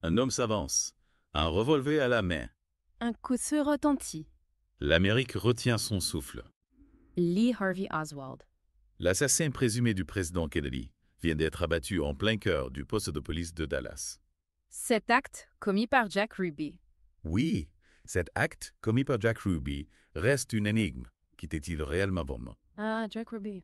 Un homme s'avance, un revolver à la main. Un coup de feu retentit. L'Amérique retient son souffle. Lee Harvey Oswald. L'assassin présumé du président Kennedy vient d'être abattu en plein cœur du poste de police de Dallas. Cet acte, commis par Jack Ruby. Oui, cet acte, commis par Jack Ruby, reste une énigme. Qu'était-il réellement vraiment? Ah, Jack Ruby.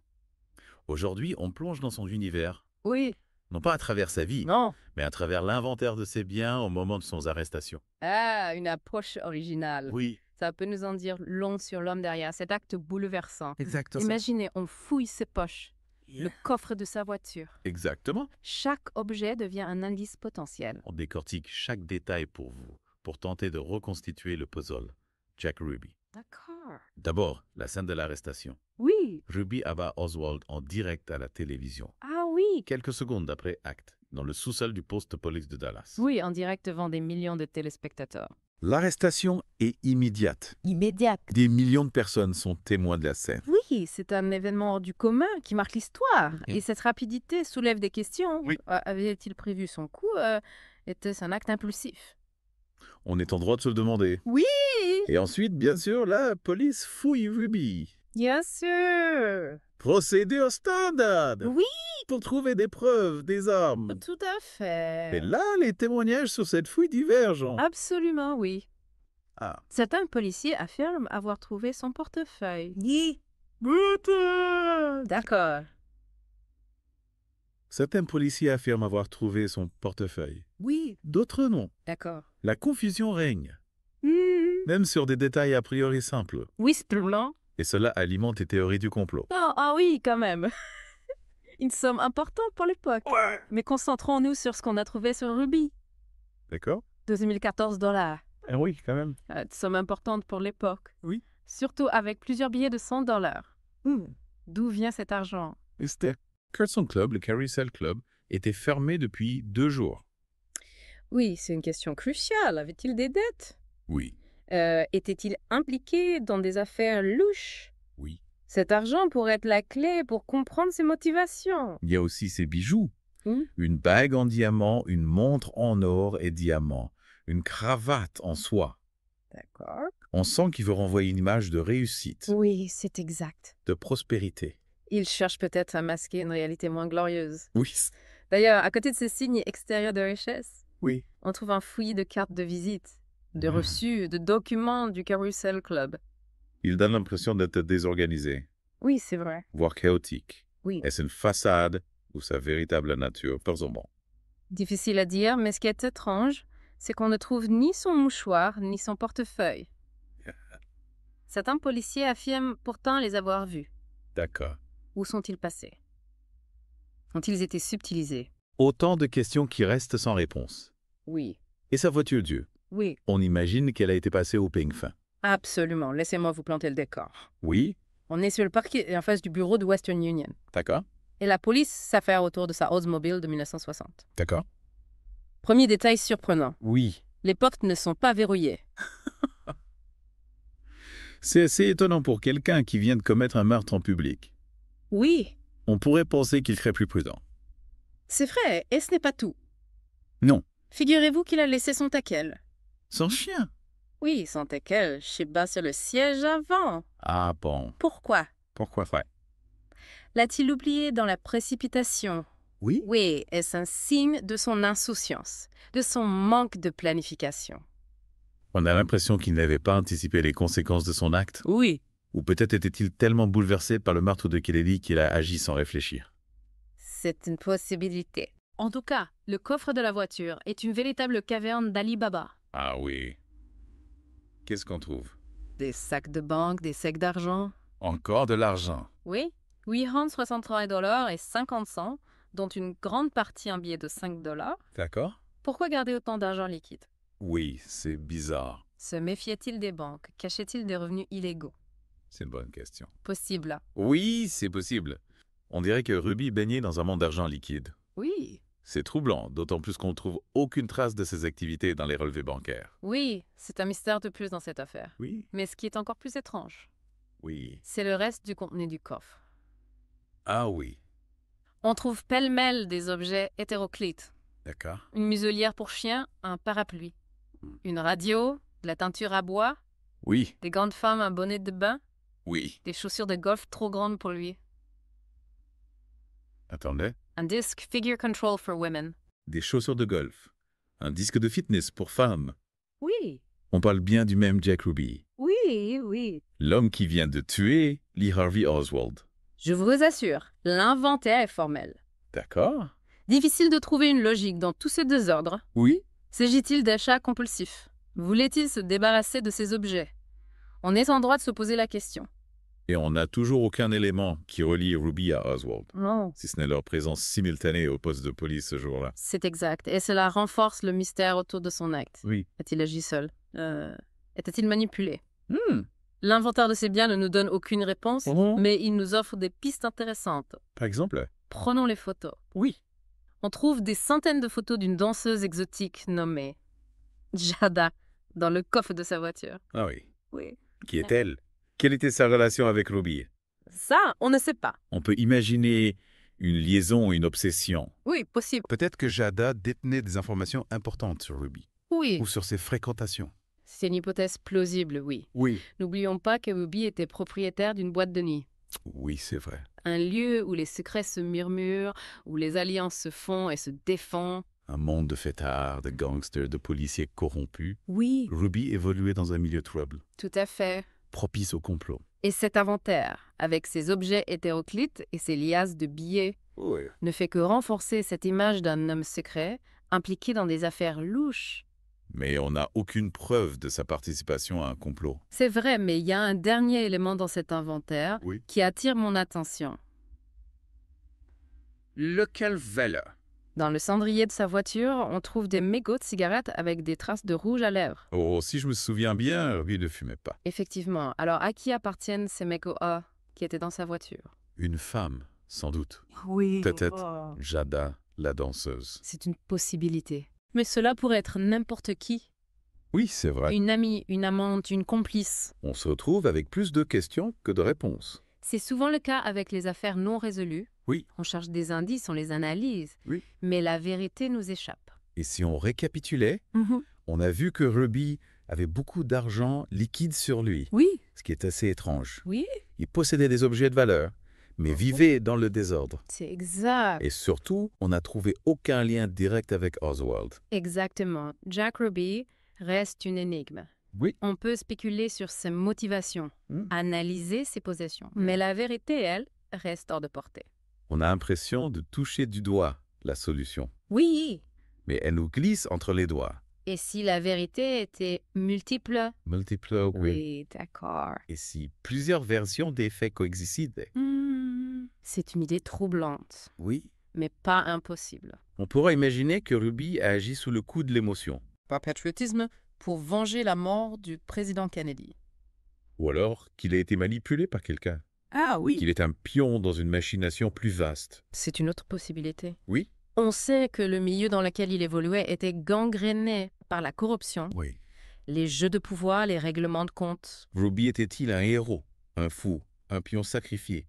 Aujourd'hui, on plonge dans son univers, Oui. non pas à travers sa vie, Non. mais à travers l'inventaire de ses biens au moment de son arrestation. Ah, une approche originale. Oui, Ça peut nous en dire long sur l'homme derrière cet acte bouleversant. exactement. Imaginez, on fouille ses poches, le coffre de sa voiture. Exactement. Chaque objet devient un indice potentiel. On décortique chaque détail pour vous, pour tenter de reconstituer le puzzle. Jack Ruby. D'accord. D'abord, la scène de l'arrestation. Oui. Ruby abat Oswald en direct à la télévision. Ah oui. Quelques secondes après acte, dans le sous-sol du poste de police de Dallas. Oui, en direct devant des millions de téléspectateurs. L'arrestation est immédiate. Immédiate. Des millions de personnes sont témoins de la scène. Oui, c'est un événement hors du commun qui marque l'histoire. Mm. Et cette rapidité soulève des questions. Oui. Avait-il prévu son coup? Était-ce un acte impulsif? On est en droit de se le demander. Oui. Et ensuite, bien sûr, la police fouille Ruby. Bien sûr. Procédé au standard. Oui, Pour trouver des preuves, des armes. tout à fait. Et là, les témoignages sur cette fouille divergent. Absolument, oui. Ah. Certains policiers affirment avoir trouvé son portefeuille. Oui. D'accord. Certains policiers affirment avoir trouvé son portefeuille. Oui. D'autres non. D'accord. La confusion règne, même sur des détails a priori simples. Oui, c'est blanc. Et cela alimente les théories du complot. Ah oui, quand même. Une somme importante pour l'époque. Ouais. Mais concentrons-nous sur ce qu'on a trouvé sur Ruby. D'accord? 2014 $. Ah oui, quand même. Une somme importante pour l'époque. Oui. Surtout avec plusieurs billets de $100. D'où vient cet argent? C'était Carson Club, le Carousel Club, était fermé depuis 2 jours. Oui, c'est une question cruciale. Avait-il des dettes? Oui. Était-il impliqué dans des affaires louches? Oui. Cet argent pourrait être la clé pour comprendre ses motivations. Il y a aussi ses bijoux. Hmm? Une bague en diamant, une montre en or et diamant, une cravate en soie. D'accord. On sent qu'il veut renvoyer une image de réussite, Oui, c'est exact. de prospérité. Il cherche peut-être à masquer une réalité moins glorieuse. Oui. D'ailleurs, à côté de ces signes extérieurs de richesse, Oui. on trouve un fouillis de cartes de visite, de Hmm. reçus, de documents du Carousel Club. Il donne l'impression d'être désorganisé, Oui, c'est vrai. voire chaotique. Oui. Est-ce une façade ou sa véritable nature perturbante? Difficile à dire, mais ce qui est étrange, c'est qu'on ne trouve ni son mouchoir, ni son portefeuille. Certains policiers affirment pourtant les avoir vus. D'accord. Où sont-ils passés? Ont-ils été subtilisés? Autant de questions qui restent sans réponse. Oui. Et sa voiture Dieu? Oui. On imagine qu'elle a été passée au peigne fin. Absolument. Laissez-moi vous planter le décor. Oui, On est sur le parquet en face du bureau de Western Union. d'accord, Et la police s'affaire autour de sa Oldsmobile de 1960. d'accord. Premier détail surprenant. Oui. Les portes ne sont pas verrouillées. C'est assez étonnant pour quelqu'un qui vient de commettre un meurtre en public. Oui, On pourrait penser qu'il serait plus prudent. c'est vrai, et ce n'est pas tout. Non. Figurez-vous qu'il a laissé son tackel. Son chien. Oui, son tackel, chez bas sur le siège avant. Ah bon. Pourquoi? Pourquoi ça? L'a-t-il oublié dans la précipitation? Oui. Oui, est-ce un signe de son insouciance, de son manque de planification? On a l'impression qu'il n'avait pas anticipé les conséquences de son acte. Oui. Ou peut-être était-il tellement bouleversé par le meurtre de Kennedy qu'il a agi sans réfléchir. C'est une possibilité. En tout cas, le coffre de la voiture est une véritable caverne d'Ali Baba. Ah oui. Qu'est-ce qu'on trouve? Des sacs de banque, des sacs d'argent. Encore de l'argent. Oui, 863 $ et 50 cents, dont une grande partie en billets de 5 $. D'accord. Pourquoi garder autant d'argent liquide? Oui, c'est bizarre. Se méfiait-il des banques? Cachait-il des revenus illégaux? C'est une bonne question. Possible. Oui, c'est possible. On dirait que Ruby baignait dans un monde d'argent liquide. Oui. C'est troublant, d'autant plus qu'on ne trouve aucune trace de ses activités dans les relevés bancaires. Oui, c'est un mystère de plus dans cette affaire. Oui. Mais ce qui est encore plus étrange, Oui. c'est le reste du contenu du coffre. Ah oui. On trouve pêle-mêle des objets hétéroclites. D'accord. Une muselière pour chien, un parapluie. Une radio, de la teinture à bois, Oui. des gants de femme, un bonnet de bain, Oui. des chaussures de golf trop grandes pour lui. Attendez. Un disque Figure Control for Women. Des chaussures de golf. Un disque de fitness pour femmes. Oui, On parle bien du même Jack Ruby. oui. L'homme qui vient de tuer Lee Harvey Oswald. Je vous assure, l'inventaire est formel. D'accord. Difficile de trouver une logique dans tous ces désordres. Oui. S'agit-il d'achats compulsifs? Voulait-il se débarrasser de ces objets? On est en droit de se poser la question. Et on n'a toujours aucun élément qui relie Ruby à Oswald, Non. si ce n'est leur présence simultanée au poste de police ce jour-là. C'est exact, et cela renforce le mystère autour de son acte. Oui. A-t-il agi seul? Était-il manipulé? L'inventaire de ces biens ne nous donne aucune réponse, mais il nous offre des pistes intéressantes. Par exemple? Prenons les photos. Oui. On trouve des centaines de photos d'une danseuse exotique nommée Jada dans le coffre de sa voiture. Ah oui. Oui. Qui est-elle? Quelle était sa relation avec Ruby? Ça, on ne sait pas. On peut imaginer une liaison, une obsession. Oui, possible. Peut-être que Jada détenait des informations importantes sur Ruby, Oui. ou sur ses fréquentations. C'est une hypothèse plausible, oui. Oui. N'oublions pas que Ruby était propriétaire d'une boîte de nuit. Oui, c'est vrai. Un lieu où les secrets se murmurent, où les alliances se font et se défont. Un monde de fêtards, de gangsters, de policiers corrompus. Oui. Ruby évoluait dans un milieu trouble, Tout à fait. propice au complot. Et cet inventaire, avec ses objets hétéroclites et ses liasses de billets, Oui. ne fait que renforcer cette image d'un homme secret, impliqué dans des affaires louches. Mais on n'a aucune preuve de sa participation à un complot. C'est vrai, mais il y a un dernier élément dans cet inventaire Oui. qui attire mon attention. Lequel valeur? Dans le cendrier de sa voiture, on trouve des mégots de cigarettes avec des traces de rouge à lèvres. Oh, si je me souviens bien, Ruby ne fumait pas. Effectivement. Alors, à qui appartiennent ces mégots qui étaient dans sa voiture? Une femme, sans doute. Oui. Peut-être Jada, la danseuse. C'est une possibilité. Mais cela pourrait être n'importe qui. Oui, c'est vrai. Une amie, une amante, une complice. On se retrouve avec plus de questions que de réponses. C'est souvent le cas avec les affaires non résolues. Oui. On cherche des indices, on les analyse. Oui. Mais la vérité nous échappe. Et si on récapitulait, on a vu que Ruby avait beaucoup d'argent liquide sur lui, Oui. ce qui est assez étrange. Oui. Il possédait des objets de valeur, mais vivait dans le désordre. C'est exact. Et surtout, on n'a trouvé aucun lien direct avec Oswald. Exactement. Jack Ruby reste une énigme. Oui. On peut spéculer sur ses motivations, analyser ses possessions. Mais la vérité, elle, reste hors de portée. On a l'impression de toucher du doigt la solution, Oui. mais elle nous glisse entre les doigts. Et si la vérité était multiple? Multiple, Oui, d'accord. Et si plusieurs versions des faits coexistaient? C'est une idée troublante, Oui. mais pas impossible. On pourrait imaginer que Ruby a agi sous le coup de l'émotion. Par patriotisme, pour venger la mort du président Kennedy. Ou alors qu'il a été manipulé par quelqu'un. Ah oui. Qu'il est un pion dans une machination plus vaste. C'est une autre possibilité. Oui. On sait que le milieu dans lequel il évoluait était gangréné par la corruption, Oui. les jeux de pouvoir, les règlements de compte. Ruby était-il un héros, un fou, un pion sacrifié?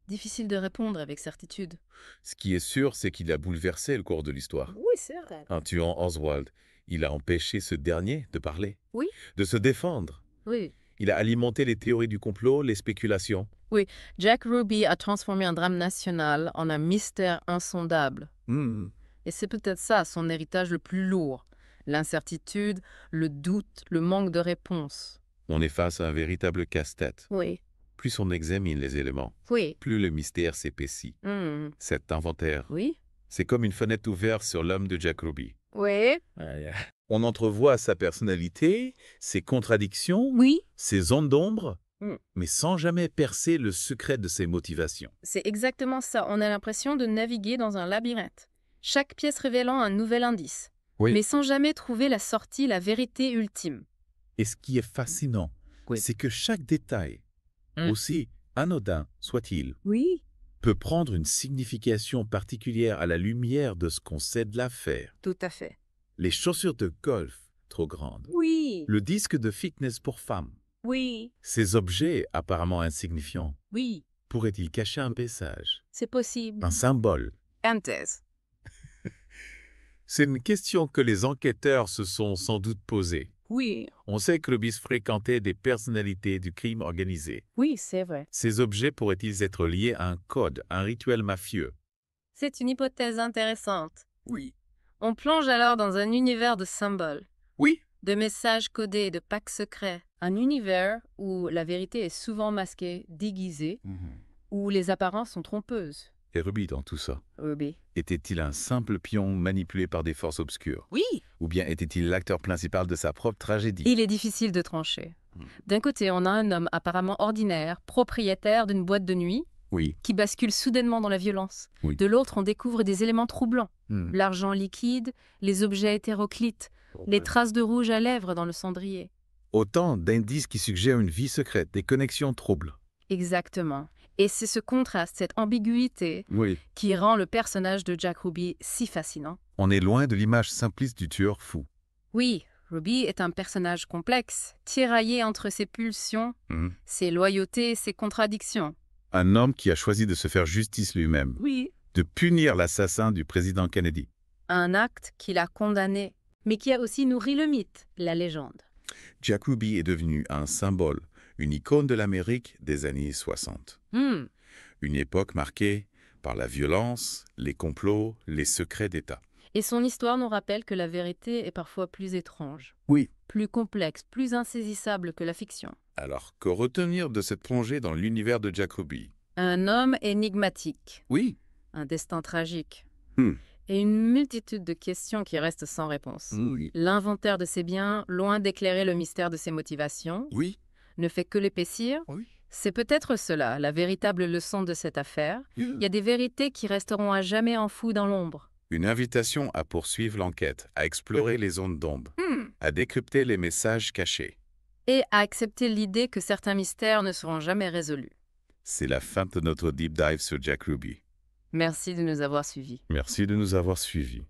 Difficile de répondre avec certitude. Ce qui est sûr, c'est qu'il a bouleversé le cours de l'histoire. Oui, c'est vrai. En tuant Oswald, il a empêché ce dernier de parler, Oui. de se défendre. Oui. Il a alimenté les théories du complot, les spéculations. Jack Ruby a transformé un drame national en un mystère insondable. Et c'est peut-être ça son héritage le plus lourd. L'incertitude, le doute, le manque de réponse. On est face à un véritable casse-tête. Oui. Plus on examine les éléments, Oui. plus le mystère s'épaissit. Cet inventaire, Oui. c'est comme une fenêtre ouverte sur l'homme de Jack Ruby. Oui. On entrevoit sa personnalité, ses contradictions, Oui. ses zones d'ombre, Mm. mais sans jamais percer le secret de ses motivations. C'est exactement ça. On a l'impression de naviguer dans un labyrinthe. Chaque pièce révélant un nouvel indice. Oui. Mais sans jamais trouver la sortie, la vérité ultime. Et ce qui est fascinant, Oui. c'est que chaque détail, aussi anodin soit-il, Oui. peut prendre une signification particulière à la lumière de ce qu'on sait de l'affaire. Tout à fait. Les chaussures de golf, trop grandes. Oui. Le disque de fitness pour femmes. Oui. Ces objets apparemment insignifiants, Oui. pourraient-ils cacher un message, C'est possible. un symbole? Anthèse. C'est une question que les enquêteurs se sont sans doute posée. Oui, On sait que Ruby fréquentait des personnalités du crime organisé. oui, c'est vrai. Ces objets pourraient-ils être liés à un code, un rituel mafieux? C'est une hypothèse intéressante. Oui. On plonge alors dans un univers de symboles, Oui. de messages codés et de pactes secrets. Un univers où la vérité est souvent masquée, déguisée, où les apparences sont trompeuses. Et Ruby dans tout ça? Ruby. Était-il un simple pion manipulé par des forces obscures? Oui, Ou bien était-il l'acteur principal de sa propre tragédie? Il est difficile de trancher. D'un côté, on a un homme apparemment ordinaire, propriétaire d'une boîte de nuit, Oui. qui bascule soudainement dans la violence. Oui. De l'autre, on découvre des éléments troublants. Hmm. L'argent liquide, les objets hétéroclites, les traces de rouge à lèvres dans le cendrier. Autant d'indices qui suggèrent une vie secrète, des connexions troubles. Exactement. Et c'est ce contraste, cette ambiguïté, Oui. qui rend le personnage de Jack Ruby si fascinant. On est loin de l'image simpliste du tueur fou. Oui, Ruby est un personnage complexe, tiraillé entre ses pulsions, Mhm. ses loyautés et ses contradictions. Un homme qui a choisi de se faire justice lui-même, oui, de punir l'assassin du président Kennedy. Un acte qu'il a condamné, mais qui a aussi nourri le mythe, la légende. Jack Ruby est devenu un symbole, une icône de l'Amérique des années 60. Une époque marquée par la violence, les complots, les secrets d'État. Et son histoire nous rappelle que la vérité est parfois plus étrange, Oui. plus complexe, plus insaisissable que la fiction. Alors, que retenir de cette plongée dans l'univers de Jack Ruby? Un homme énigmatique, Oui. un destin tragique, Hmm. et une multitude de questions qui restent sans réponse. Oui. L'inventaire de ses biens, loin d'éclairer le mystère de ses motivations, Oui. ne fait que l'épaissir. Oui. C'est peut-être cela, la véritable leçon de cette affaire. Il y a des vérités qui resteront à jamais enfouies dans l'ombre. Une invitation à poursuivre l'enquête, à explorer les zones d'ombre, à décrypter les messages cachés. Et à accepter l'idée que certains mystères ne seront jamais résolus. C'est la fin de notre deep dive sur Jack Ruby. Merci de nous avoir suivis. Merci de nous avoir suivis.